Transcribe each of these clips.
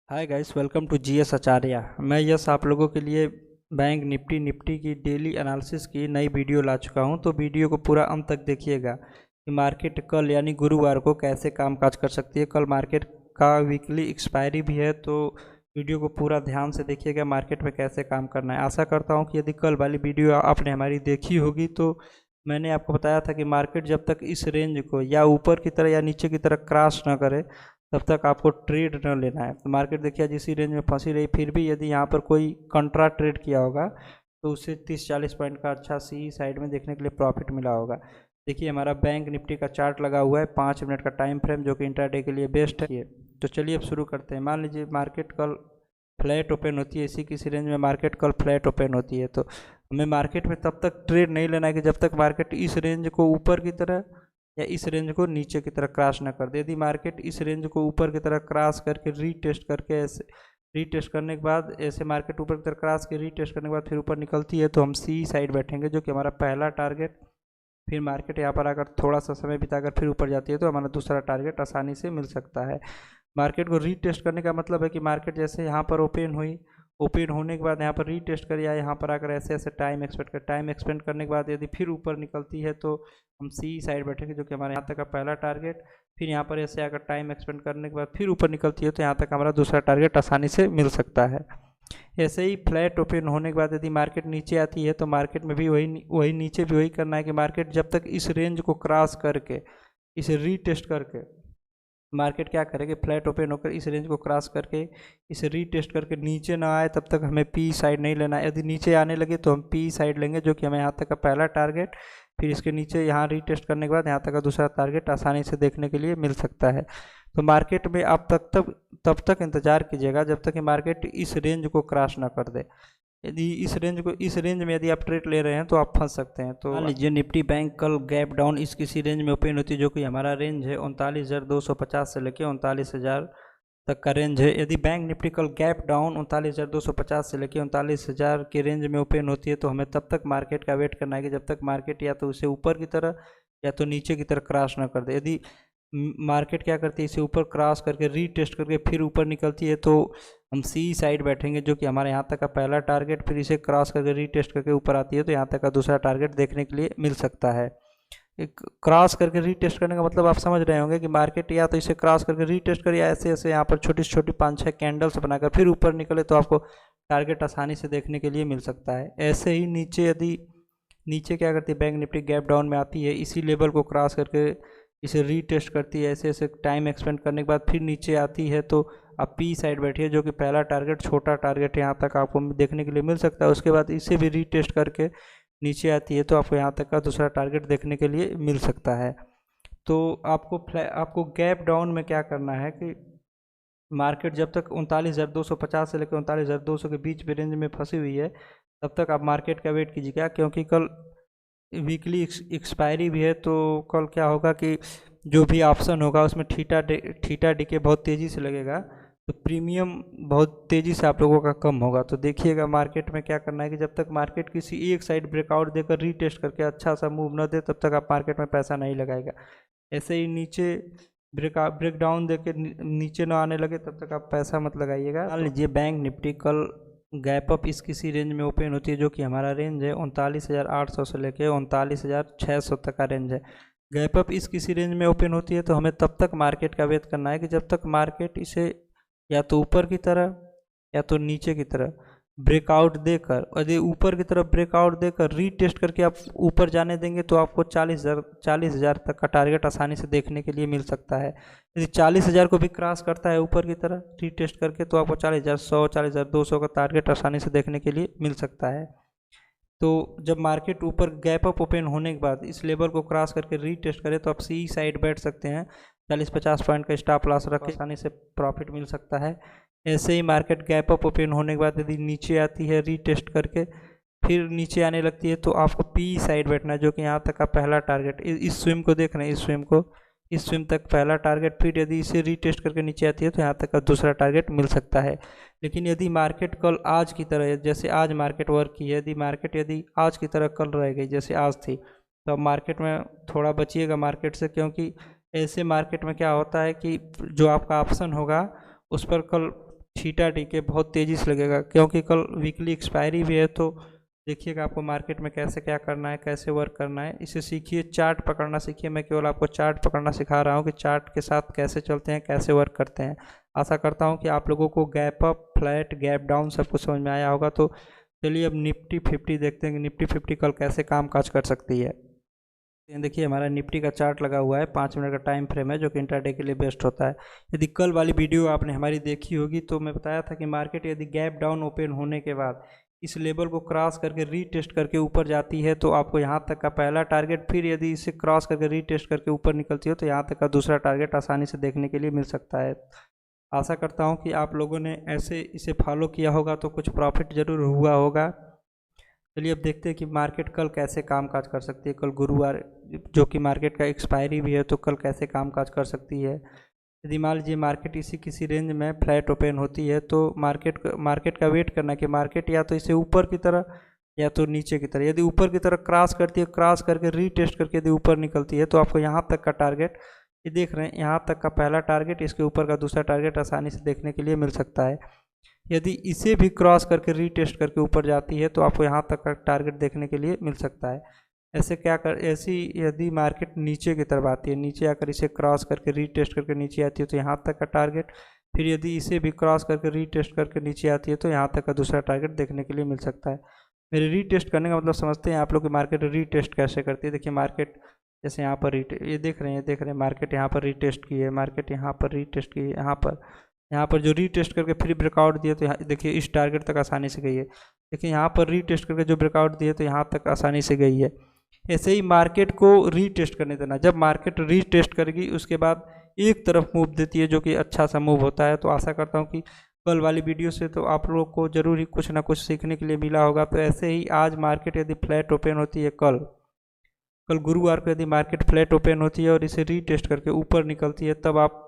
Hi guys, welcome to GS Acharya. मैं यस आप लोगों के लिए बैंक निफ्टी की डेली एनालिसिस की नई वीडियो ला चुका हूं। तो वीडियो को पूरा अंत तक देखिएगा कि मार्केट कल यानी गुरुवार को कैसे कामकाज कर सकती है। कल मार्केट का वीकली एक्सपायरी भी है, तो वीडियो को पूरा ध्यान से देखिएगा मार्केट में कैसे काम करना है। आशा करता हूँ कि यदि कल वाली वीडियो आपने हमारी देखी होगी तो मैंने आपको बताया था कि मार्केट जब तक इस रेंज को या ऊपर की तरह या नीचे की तरह क्रॉस ना करे तब तक आपको ट्रेड न लेना है। तो मार्केट देखिए आज इसी रेंज में फंसी रही, फिर भी यदि यहाँ पर कोई कंट्रा ट्रेड किया होगा तो उसे 30-40 पॉइंट का अच्छा सी साइड में देखने के लिए प्रॉफिट मिला होगा। देखिए हमारा बैंक निफ्टी का चार्ट लगा हुआ है 5 मिनट का टाइम फ्रेम, जो कि इंट्राडे के लिए बेस्ट है। तो चलिए अब शुरू करते हैं। मान लीजिए मार्केट कल फ्लैट ओपन होती है, इसी किसी रेंज में मार्केट कल फ्लैट ओपन होती है, तो हमें मार्केट में तब तक ट्रेड नहीं लेना है कि जब तक मार्केट इस रेंज को ऊपर की तरह या इस रेंज को नीचे की तरह क्रॉस ना कर दे। यदि मार्केट इस रेंज को ऊपर की तरह क्रॉस करके रीटेस्ट करके ऐसे रीटेस्ट करने के बाद ऐसे मार्केट ऊपर की तरह क्रॉस के रीटेस्ट करने के बाद फिर ऊपर निकलती है तो हम सी साइड बैठेंगे, जो कि हमारा पहला टारगेट। फिर मार्केट यहाँ पर आकर थोड़ा सा समय बिताकर फिर ऊपर जाती है तो हमारा दूसरा टारगेट आसानी से मिल सकता है। मार्केट को रीटेस्ट करने का मतलब है कि मार्केट जैसे यहाँ पर ओपन हुई, ओपन होने के बाद यहाँ पर रीटेस्ट करिए, यहाँ पर आकर ऐसे ऐसे टाइम एक्सपेंड करने के बाद यदि फिर ऊपर निकलती है तो हम सी साइड बैठेंगे, जो कि हमारे यहाँ तक का पहला टारगेट। फिर यहाँ पर ऐसे आकर टाइम एक्सपेंड करने के बाद फिर ऊपर निकलती है तो यहाँ तक हमारा दूसरा टारगेट आसानी से मिल सकता है। ऐसे ही फ्लैट ओपन होने के बाद यदि मार्केट नीचे आती है तो मार्केट में भी वही नीचे भी वही करना है कि मार्केट जब तक इस रेंज को क्रॉस करके इसे रीटेस्ट करके मार्केट क्या करेगी, फ्लैट ओपन होकर इस रेंज को क्रॉस करके इसे रीटेस्ट करके नीचे ना आए तब तक हमें पी साइड नहीं लेना है। यदि नीचे आने लगे तो हम पी साइड लेंगे, जो कि हमें यहाँ तक का पहला टारगेट। फिर इसके नीचे यहाँ रीटेस्ट करने के बाद यहाँ तक का दूसरा टारगेट आसानी से देखने के लिए मिल सकता है। तो मार्केट में आप तब तक इंतजार कीजिएगा जब तक कि मार्केट इस रेंज को क्रॉस ना कर दे। यदि इस रेंज में यदि आप ट्रेड ले रहे हैं तो आप फंस सकते हैं। तो मान लीजिए निफ्टी बैंक कल गैप डाउन इस किसी रेंज में ओपन होती है, जो कि हमारा रेंज है 39,250 से लेकर 39,000 तक का रेंज है। यदि बैंक निफ्टी कल गैप डाउन 39,250 से लेकर 39,000 के रेंज में ओपन होती है तो हमें तब तक मार्केट का वेट करना है कि जब तक मार्केट या तो उसे ऊपर की तरह या तो नीचे की तरह क्रॉस ना कर दे। यदि मार्केट क्या करती है, इसे ऊपर क्रॉस करके रीटेस्ट करके फिर ऊपर निकलती है तो हम सी साइड बैठेंगे, जो कि हमारे यहाँ तक का पहला टारगेट। फिर इसे क्रॉस करके रीटेस्ट करके ऊपर आती है तो यहाँ तक का दूसरा टारगेट देखने के लिए मिल सकता है। एक क्रॉस करके रीटेस्ट करने का मतलब आप समझ रहे होंगे कि मार्केट या तो इसे क्रॉस करके रीटेस्ट करे या ऐसे ऐसे यहाँ पर छोटी छोटी 5-6 कैंडल्स बनाकर फिर ऊपर निकले तो आपको टारगेट आसानी से देखने के लिए मिल सकता है। ऐसे ही नीचे क्या करती है, बैंक निफ्टी गैप डाउन में आती है, इसी लेवल को क्रॉस करके इसे रीटेस्ट करती है, ऐसे ऐसे टाइम एक्सपेंड करने के बाद फिर नीचे आती है तो आप पी साइड बैठिए, जो कि पहला टारगेट छोटा टारगेट यहाँ तक आपको देखने के लिए मिल सकता है। उसके बाद इसे भी रीटेस्ट करके नीचे आती है तो आपको यहाँ तक का दूसरा टारगेट देखने के लिए मिल सकता है। तो आपको गैप डाउन में क्या करना है कि मार्केट जब तक 39,250 से लेकर 39,200 के बीच में रेंज में फंसी हुई है तब तक आप मार्केट का वेट कीजिएगा, क्योंकि कल वीकली एक्सपायरी भी है। तो कल क्या होगा कि जो भी ऑप्शन होगा उसमें थीटा डीके बहुत तेज़ी से लगेगा, तो प्रीमियम बहुत तेज़ी से आप लोगों का कम होगा। तो देखिएगा मार्केट में क्या करना है कि जब तक मार्केट किसी एक साइड ब्रेकआउट देकर रीटेस्ट करके अच्छा सा मूव न दे तब तक आप मार्केट में पैसा नहीं लगाएगा। ऐसे ही नीचे ब्रेक डाउन दे के नीचे ना आने लगे तब तक आप पैसा मत लगाइएगा। मान लीजिए बैंक निफ्टी कल गैप अप इस किसी रेंज में ओपन होती है, जो कि हमारा रेंज है 39,800 से लेके 39,600 तक का रेंज है। गैप अप इस किसी रेंज में ओपन होती है तो हमें तब तक मार्केट का वेट करना है कि जब तक मार्केट इसे या तो ऊपर की तरह या तो नीचे की तरह ब्रेकआउट देकर, यदि ऊपर की तरफ ब्रेकआउट देकर रीटेस्ट करके आप ऊपर जाने देंगे तो आपको 40,000 तक का टारगेट आसानी से देखने के लिए मिल सकता है। यदि 40,000 को भी क्रॉस करता है ऊपर की तरह रीटेस्ट करके तो आपको 40,100 40,200 का टारगेट आसानी से देखने के लिए मिल सकता है। तो जब मार्केट ऊपर गैप अप ओपन होने के बाद इस लेवल को क्रॉस करके रीटेस्ट करे तो आप सी साइड बैठ सकते हैं, 40-50 पॉइंट का स्टॉप लॉस रख के आसानी से प्रॉफिट मिल सकता है। ऐसे ही मार्केट गैप अप ओपन होने के बाद यदि नीचे आती है रीटेस्ट करके फिर नीचे आने लगती है तो आपको पी साइड बैठना है, जो कि यहाँ तक का पहला टारगेट। इस स्विम को देख रहे हैं, इस स्विम तक पहला टारगेट। फिर यदि इसे रीटेस्ट करके नीचे आती है तो यहाँ तक का दूसरा टारगेट मिल सकता है। लेकिन यदि मार्केट कल आज की तरह जैसे आज मार्केट वर्क की है, यदि आज की तरह कल रह गई जैसे आज थी, तो अब मार्केट में थोड़ा बचिएगा मार्केट से, क्योंकि ऐसे मार्केट में क्या होता है कि जो आपका ऑप्शन होगा उस पर कल छीटा टीके बहुत तेज़ी से लगेगा, क्योंकि कल वीकली एक्सपायरी भी है। तो देखिएगा आपको मार्केट में कैसे क्या करना है, कैसे वर्क करना है, इसे सीखिए। चार्ट पकड़ना सीखिए। मैं केवल आपको चार्ट पकड़ना सिखा रहा हूँ कि चार्ट के साथ कैसे चलते हैं, कैसे वर्क करते हैं। आशा करता हूँ कि आप लोगों को gap up, flat, gap down सब कुछ समझ में आया होगा। तो चलिए अब निफ्टी 50 देखते हैं कि निफ्टी 50 कल कैसे काम काज कर सकती है। देखिए हमारा निफ्टी का चार्ट लगा हुआ है, 5 मिनट का टाइम फ्रेम है, जो कि इंट्राडे के लिए बेस्ट होता है। यदि कल वाली वीडियो आपने हमारी देखी होगी तो मैं बताया था कि मार्केट यदि गैप डाउन ओपन होने के बाद इस लेवल को क्रॉस करके रीटेस्ट करके ऊपर जाती है तो आपको यहाँ तक का पहला टारगेट, फिर यदि इसे क्रॉस करके रीटेस्ट करके ऊपर निकलती है तो यहाँ तक का दूसरा टारगेट आसानी से देखने के लिए मिल सकता है। आशा करता हूँ कि आप लोगों ने ऐसे इसे फॉलो किया होगा तो कुछ प्रॉफिट ज़रूर हुआ होगा। चलिए अब देखते हैं कि मार्केट कल कैसे कामकाज कर सकती है। कल गुरुवार, जो कि मार्केट का एक्सपायरी भी है, तो कल कैसे कामकाज कर सकती है। यदि मान लीजिए मार्केट इसी किसी रेंज में फ्लैट ओपन होती है तो मार्केट का वेट करना कि मार्केट या तो इसे ऊपर की तरह या तो नीचे की तरह। यदि ऊपर की तरह क्रॉस करती है, क्रॉस करके रीटेस्ट करके यदि ऊपर निकलती है तो आपको यहाँ तक का टारगेट, ये देख रहे हैं, यहाँ तक का पहला टारगेट, इसके ऊपर का दूसरा टारगेट आसानी से देखने के लिए मिल सकता है। यदि इसे भी क्रॉस करके रीटेस्ट करके ऊपर जाती है तो आपको यहाँ तक का टारगेट देखने के लिए मिल सकता है। ऐसी यदि मार्केट नीचे की तरफ आती है, नीचे आकर इसे क्रॉस करके रीटेस्ट करके नीचे आती है तो यहाँ तक का टारगेट, फिर यदि इसे भी क्रॉस करके रीटेस्ट करके नीचे आती है तो यहाँ तक का दूसरा टारगेट देखने के लिए मिल सकता है। मेरे रीटेस्ट करने का मतलब समझते हैं आप लोग कि मार्केट रीटेस्ट कैसे करती है। देखिए मार्केट जैसे यहाँ पर ये देख रहे हैं, मार्केट यहाँ पर रीटेस्ट की है, मार्केट यहाँ पर रीटेस्ट की है, यहाँ पर जो रीटेस्ट करके फिर ब्रेकआउट दिए तो यहाँ देखिए इस टारगेट तक आसानी से गई है। देखिए यहाँ पर रीटेस्ट करके जो ब्रेकआउट दिए तो यहाँ तक आसानी से गई है। ऐसे ही मार्केट को रीटेस्ट करने देना। जब मार्केट रीटेस्ट करेगी उसके बाद एक तरफ मूव देती है, जो कि अच्छा सा मूव होता है। तो आशा करता हूँ कि कल वाली वीडियो से तो आप लोग को जरूर ही कुछ ना कुछ सीखने के लिए मिला होगा। तो ऐसे ही आज मार्केट यदि फ्लैट ओपन होती है, कल गुरुवार को यदि मार्केट फ्लैट ओपन होती है और इसे रीटेस्ट करके ऊपर निकलती है, तब आप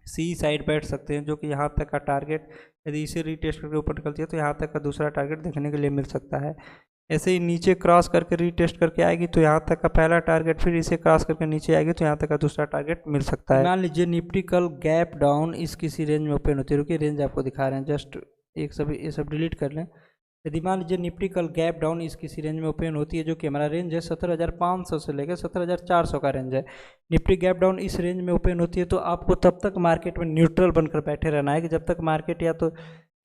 सी साइड बैठ सकते हैं, जो कि यहाँ तक का टारगेट, यदि इसे रीटेस्ट करके ऊपर निकलती है तो यहाँ तक का दूसरा टारगेट देखने के लिए मिल सकता है। ऐसे ही नीचे क्रॉस करके रीटेस्ट करके आएगी तो यहाँ तक का पहला टारगेट, फिर इसे क्रॉस करके नीचे आएगी तो यहाँ तक का दूसरा टारगेट मिल सकता है। मान लीजिए निफ्टी कल गैप डाउन इस किसी रेंज में ओपन होती है, रुकिए रेंज आपको दिखा रहे हैं, जस्ट ये सब डिलीट कर लें। यदि मान लीजिए निफ्टी कल गैप डाउन इस किसी रेंज में ओपन होती है, जो कि हमारा रेंज है 17,500 से लेकर 17,400 का रेंज है। निफ्टी गैप डाउन इस रेंज में ओपन होती है तो आपको तब तक मार्केट में न्यूट्रल बनकर बैठे रहना है कि जब तक मार्केट या तो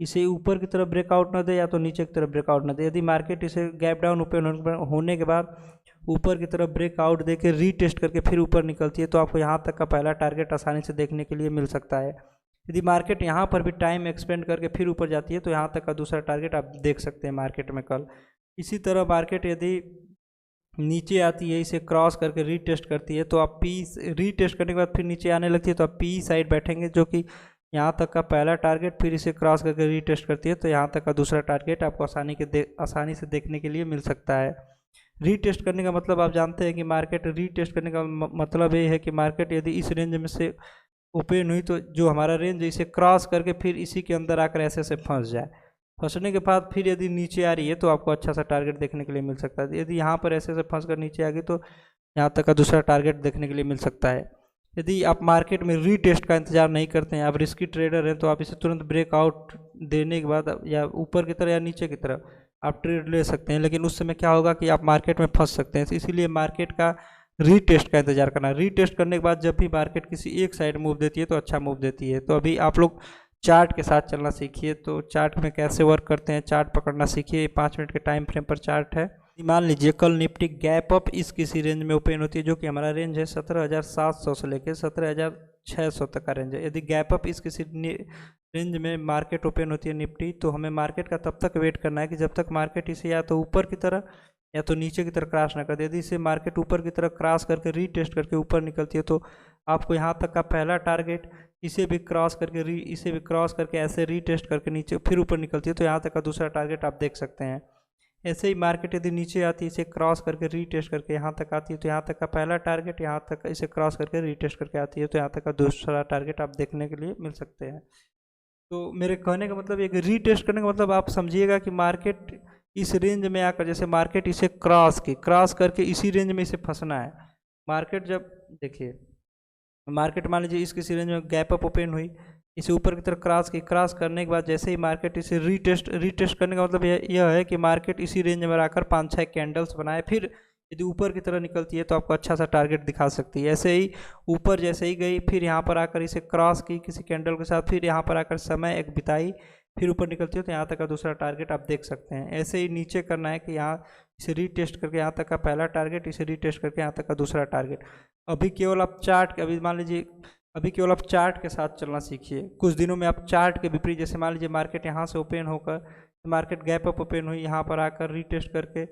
इसे ऊपर की तरफ ब्रेकआउट न दे या तो नीचे की तरफ ब्रेकआउट न दे। यदि मार्केट इसे गैप डाउन ओपन होने के बाद ऊपर की तरफ ब्रेकआउट दे के रीटेस्ट करके फिर ऊपर निकलती है तो आपको यहाँ तक का पहला टारगेट आसानी से देखने के लिए मिल सकता है। यदि मार्केट यहाँ पर भी टाइम एक्सपेंड करके फिर ऊपर जाती है तो यहाँ तक का दूसरा टारगेट आप देख सकते हैं मार्केट में कल। इसी तरह मार्केट यदि नीचे आती है, इसे क्रॉस करके रीटेस्ट करती है तो आप रीटेस्ट करने के बाद फिर नीचे आने लगती है तो आप पी साइड बैठेंगे, जो कि यहाँ तक का पहला टारगेट, फिर इसे क्रॉस करके रीटेस्ट करती है तो यहाँ तक का दूसरा टारगेट आपको आसानी से देखने के लिए मिल सकता है। रीटेस्ट करने का मतलब आप जानते हैं कि मार्केट रीटेस्ट करने का मतलब ये है कि मार्केट यदि इस रेंज में से ओपन हुई तो जो हमारा रेंज है इसे क्रॉस करके फिर इसी के अंदर आकर ऐसे फंस जाए। फंसने के बाद फिर यदि नीचे आ रही है तो आपको अच्छा सा टारगेट देखने के लिए मिल सकता है। यदि यहाँ पर ऐसे फंस कर नीचे आ गई तो यहाँ तक का दूसरा टारगेट देखने के लिए मिल सकता है। यदि आप मार्केट में रीटेस्ट का इंतजार नहीं करते हैं, आप रिस्की ट्रेडर हैं, तो आप इसे तुरंत ब्रेकआउट देने के बाद या ऊपर की तरह या नीचे की तरफ आप ट्रेड ले सकते हैं, लेकिन उस समय क्या होगा कि आप मार्केट में फंस सकते हैं। इसीलिए मार्केट का रीटेस्ट का इंतजार करना। रीटेस्ट करने के बाद जब भी मार्केट किसी एक साइड मूव देती है तो अच्छा मूव देती है। तो अभी आप लोग चार्ट के साथ चलना सीखिए। तो चार्ट में कैसे वर्क करते हैं, चार्ट पकड़ना सीखिए। 5 मिनट के टाइम फ्रेम पर चार्ट है। मान लीजिए कल निफ्टी गैप अप इस किसी रेंज में ओपन होती है, जो कि हमारा रेंज है 17,700 से लेकर 17,600 तक का रेंज है। यदि गैप अप इस किसी रेंज में मार्केट ओपन होती है निफ्टी, तो हमें मार्केट का तब तक वेट करना है कि जब तक मार्केट इसे या तो ऊपर की तरह या तो नीचे की तरफ क्रॉस ना कर दे। यदि इसे मार्केट ऊपर की तरफ क्रॉस करके रीटेस्ट करके ऊपर निकलती है तो आपको यहाँ तक का पहला टारगेट, इसे भी क्रॉस करके ऐसे रीटेस्ट करके नीचे फिर ऊपर निकलती है तो यहाँ तक का दूसरा टारगेट आप देख सकते हैं। ऐसे ही मार्केट यदि नीचे आती है, इसे क्रॉस करके रीटेस्ट करके यहाँ तक आती है तो यहाँ तक का पहला टारगेट, यहाँ तक इसे क्रॉस करके रीटेस्ट करके आती है तो यहाँ तक का दूसरा टारगेट आप देखने के लिए मिल सकते हैं। तो मेरे कहने का मतलब ये कि रीटेस्ट करने का मतलब आप समझिएगा कि मार्केट इस रेंज में आकर, जैसे मार्केट इसे क्रॉस करके इसी रेंज में इसे फंसना है। मार्केट जब देखिए मार्केट मान लीजिए इस किसी रेंज में गैप अप ओपन हुई, इसे ऊपर की तरफ क्रॉस करने के बाद जैसे ही मार्केट इसे रीटेस्ट करने का मतलब यह है कि मार्केट इसी रेंज में आकर 5-6 कैंडल्स बनाए, फिर यदि ऊपर की तरह निकलती है तो आपको अच्छा सा टारगेट दिखा सकती है। ऐसे ही ऊपर जैसे ही गई, फिर यहाँ पर आकर इसे क्रॉस की किसी कैंडल के साथ, फिर यहाँ पर आकर समय एक बिताई, फिर ऊपर निकलती है तो यहाँ तक का दूसरा टारगेट आप देख सकते हैं। ऐसे ही नीचे करना है कि यहाँ इसे रीटेस्ट करके यहाँ तक का पहला टारगेट, इसे रीटेस्ट करके यहाँ तक का दूसरा टारगेट। अभी केवल आप चार्ट, अभी मान लीजिए अभी केवल आप चार्ट के साथ चलना सीखिए। कुछ दिनों में आप चार्ट के विपरीत, जैसे मान लीजिए मार्केट यहाँ से ओपन होकर, मार्केट गैप अप ओपन हुई, यहाँ पर आकर रीटेस्ट करके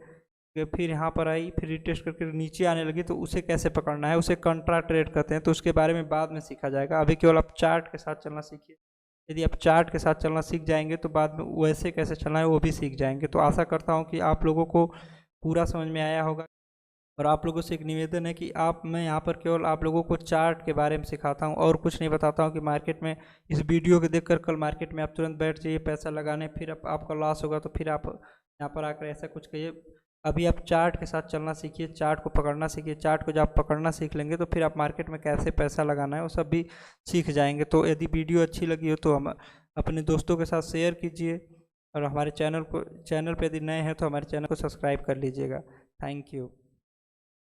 फिर यहाँ पर आई, फिर रीटेस्ट करके नीचे आने लगी, तो उसे कैसे पकड़ना है, उसे कंट्रा ट्रेड कहते हैं। तो उसके बारे में बाद में सीखा जाएगा। अभी केवल आप चार्ट के साथ चलना सीखिए। यदि आप चार्ट के साथ चलना सीख जाएंगे तो बाद में वैसे कैसे चलना है वो भी सीख जाएंगे। तो आशा करता हूँ कि आप लोगों को पूरा समझ में आया होगा। और आप लोगों से एक निवेदन है कि मैं यहाँ पर केवल आप लोगों को चार्ट के बारे में सिखाता हूँ और कुछ नहीं बताता हूँ कि मार्केट में इस वीडियो को देखकर कल मार्केट में आप तुरंत बैठ जाइए पैसा लगाने, फिर आपका लॉस होगा तो फिर आप यहाँ पर आकर ऐसा कुछ कहिए। अभी आप चार्ट के साथ चलना सीखिए, चार्ट को पकड़ना सीखिए। चार्ट को जब आप पकड़ना सीख लेंगे तो फिर आप मार्केट में कैसे पैसा लगाना है वो सब भी सीख जाएंगे। तो यदि वीडियो अच्छी लगी हो तो हम अपने दोस्तों के साथ शेयर कीजिए, और हमारे चैनल पे यदि नए हैं तो हमारे चैनल को सब्सक्राइब कर लीजिएगा। Thank you.